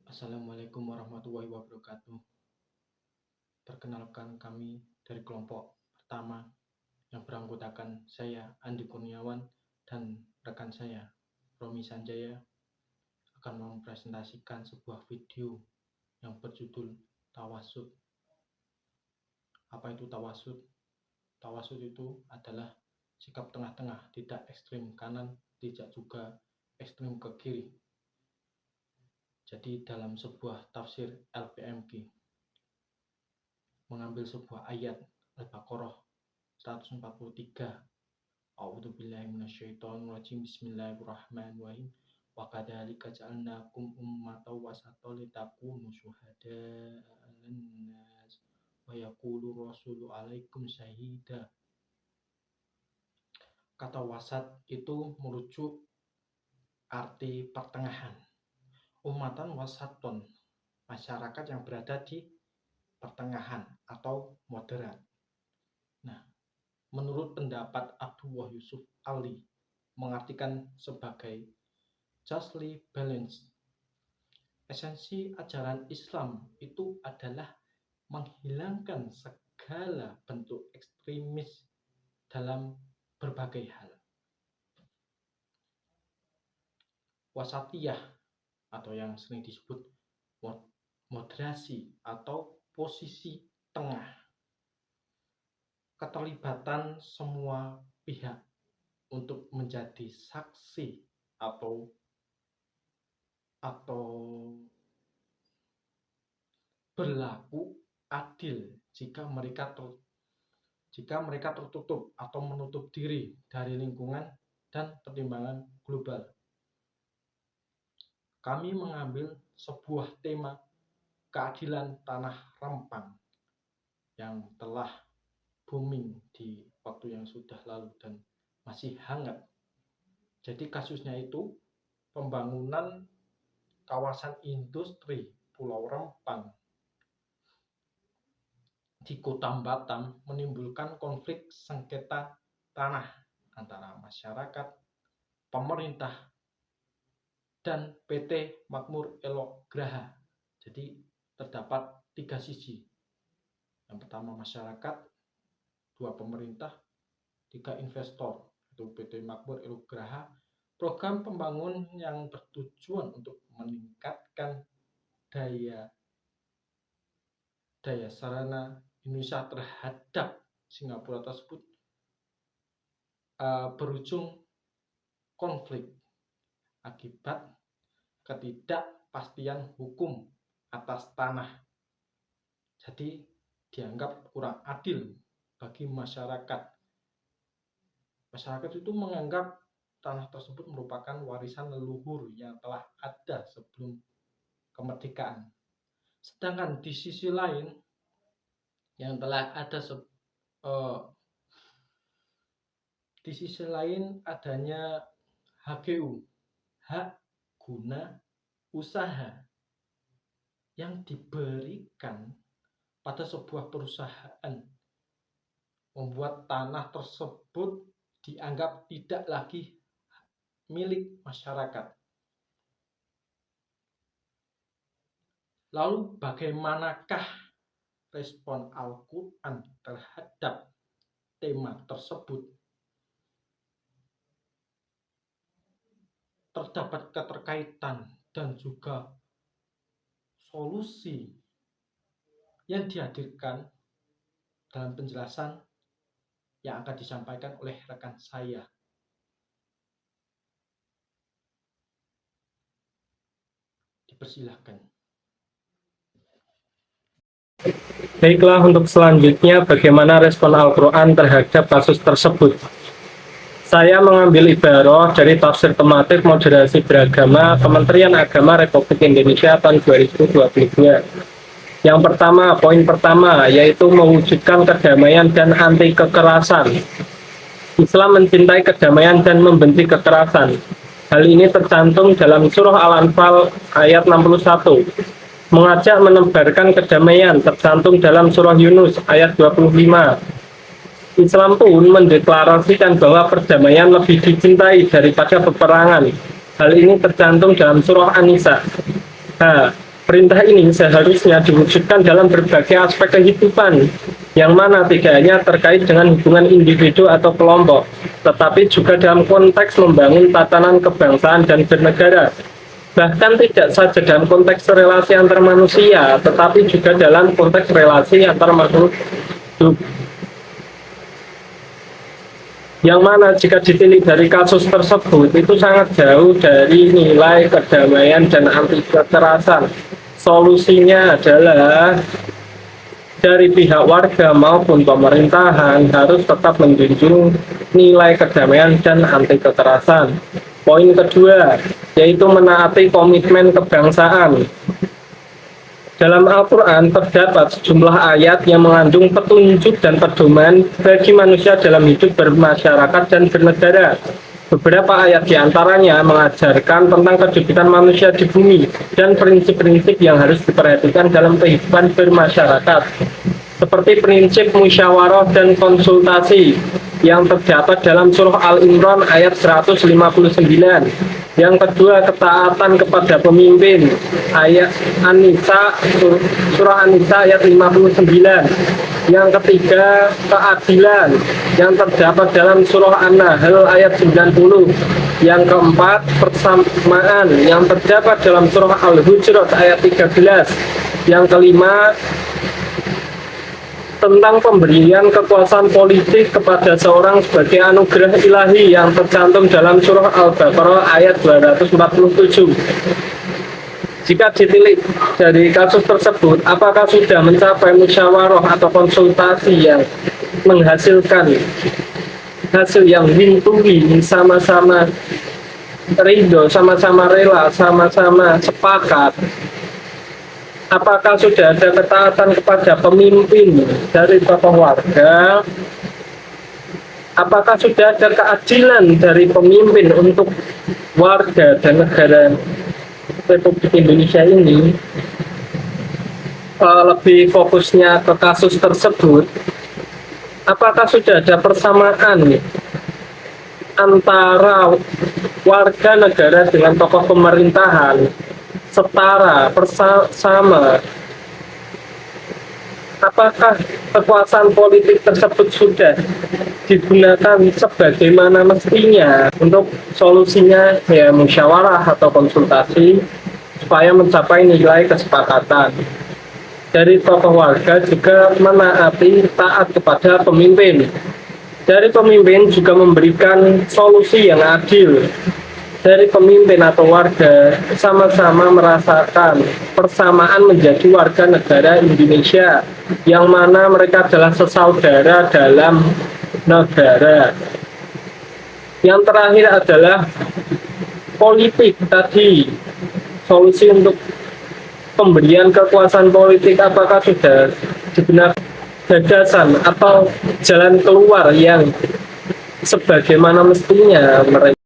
Assalamualaikum warahmatullahi wabarakatuh. Perkenalkan, kami dari kelompok pertama yang beranggotakan saya Andi Kurniawan dan rekan saya Romi Sanjaya akan mempresentasikan sebuah video yang berjudul Tawasud. Apa itu tawasud? Tawasud itu adalah sikap tengah-tengah, tidak ekstrim kanan, tidak juga ekstrim ke kiri. Jadi dalam sebuah tafsir LPMG mengambil sebuah ayat Al-Baqarah 143. A'udzubillahi minasyaitonir rajim. Bismillahirrahmanirrahim. Wa kadzalika ja'alnakum ummatan wasatan litakunu syuhada'a 'alan nas wa yaqulu rasulu 'alaikum syahida. Kata wasat itu merujuk arti pertengahan. Ummatan wasaton, masyarakat yang berada di pertengahan atau moderat. Nah, menurut pendapat Abdullah Yusuf Ali mengartikan sebagai justly balanced. Esensi ajaran Islam itu adalah menghilangkan segala bentuk ekstremis dalam berbagai hal. Wasatiyah atau yang sering disebut moderasi atau posisi tengah. Keterlibatan semua pihak untuk menjadi saksi atau berlaku adil jika mereka tertutup atau menutup diri dari lingkungan dan pertimbangan global. Kami mengambil sebuah tema keadilan tanah Rempang yang telah booming di waktu yang sudah lalu dan masih hangat. Jadi kasusnya itu pembangunan kawasan industri Pulau Rempang di Kota Batam menimbulkan konflik sengketa tanah antara masyarakat, pemerintah, dan PT Makmur Elok Graha. Jadi terdapat 3 sisi. Yang pertama masyarakat, 2 pemerintah, 3 investor, yaitu PT Makmur Elok Graha. Program pembangunan yang bertujuan untuk meningkatkan daya sarana Indonesia terhadap Singapura tersebut berujung konflik akibat ketidakpastian hukum atas tanah. Jadi dianggap kurang adil bagi masyarakat. Masyarakat itu menganggap tanah tersebut merupakan warisan leluhur yang telah ada sebelum kemerdekaan. Sedangkan di sisi lain yang telah ada di sisi lain adanya HGU, hak guna usaha, yang diberikan pada sebuah perusahaan, membuat tanah tersebut dianggap tidak lagi milik masyarakat. Lalu bagaimanakah respon Al-Quran terhadap tema tersebut? Terdapat keterkaitan dan juga solusi yang dihadirkan dalam penjelasan yang akan disampaikan oleh rekan saya. Dipersilahkan. Baiklah, untuk selanjutnya bagaimana respon Al-Quran terhadap kasus tersebut. Saya mengambil ibarah dari tafsir tematik moderasi beragama Kementerian Agama Republik Indonesia tahun 2022. Yang pertama, poin pertama, yaitu mewujudkan kedamaian dan anti kekerasan. Islam mencintai kedamaian dan membenci kekerasan. Hal ini tercantum dalam surah Al-Anfal ayat 61. Mengajak menebarkan kedamaian tercantum dalam surah Yunus ayat 25. Islam pun mendeklarasikan bahwa perdamaian lebih dicintai daripada peperangan. Hal ini tercantum dalam surah An-Nisa. Perintah ini seharusnya diwujudkan dalam berbagai aspek kehidupan, yang mana tidak hanya terkait dengan hubungan individu atau kelompok, tetapi juga dalam konteks membangun tatanan kebangsaan dan bernegara. Bahkan tidak saja dalam konteks relasi antar manusia, tetapi juga dalam konteks relasi antar makhluk hidup. Yang mana jika ditilik dari kasus tersebut itu sangat jauh dari nilai kedamaian dan anti kekerasan. Solusinya adalah dari pihak warga maupun pemerintahan harus tetap menjunjung nilai kedamaian dan anti kekerasan. Poin kedua, yaitu menaati komitmen kebangsaan. Dalam Al-Quran terdapat sejumlah ayat yang mengandung petunjuk dan pedoman bagi manusia dalam hidup bermasyarakat dan bernegara. Beberapa ayat diantaranya mengajarkan tentang kedudukan manusia di bumi dan prinsip-prinsip yang harus diperhatikan dalam kehidupan bermasyarakat, seperti prinsip musyawarah dan konsultasi yang terdapat dalam surah Al-Imran ayat 159. Yang kedua, ketaatan kepada pemimpin, ayat An-Nisa, surah An-Nisa ayat 59. Yang ketiga, keadilan yang terdapat dalam surah An-Nahl ayat 90. Yang keempat, persamaan yang terdapat dalam surah Al-Hujurat ayat 13. Yang kelima, tentang pemberian kekuasaan politik kepada seorang sebagai anugerah ilahi yang tercantum dalam surah Al-Baqarah ayat 247. Jika ditilik dari kasus tersebut, apakah sudah mencapai musyawarah atau konsultasi yang menghasilkan hasil yang win-to-win, sama-sama ridho, sama-sama rela, sama-sama sepakat? Apakah sudah ada ketaatan kepada pemimpin dari tokoh warga? Apakah sudah ada keadilan dari pemimpin untuk warga dan negara Republik Indonesia ini? Lebih fokusnya ke kasus tersebut, apakah sudah ada persamaan antara warga negara dengan tokoh pemerintahan? Setara, sama. Apakah kekuasaan politik tersebut sudah digunakan sebagaimana mestinya? Untuk solusinya ya musyawarah atau konsultasi supaya mencapai nilai kesepakatan. Dari tokoh warga juga menaati taat kepada pemimpin. Dari pemimpin juga memberikan solusi yang adil. Dari pemimpin atau warga sama-sama merasakan persamaan menjadi warga negara Indonesia, yang mana mereka adalah sesaudara dalam negara. Yang terakhir adalah politik tadi, solusi untuk pemberian kekuasaan politik, apakah sudah digunakan gagasan atau jalan keluar yang sebagaimana mestinya mereka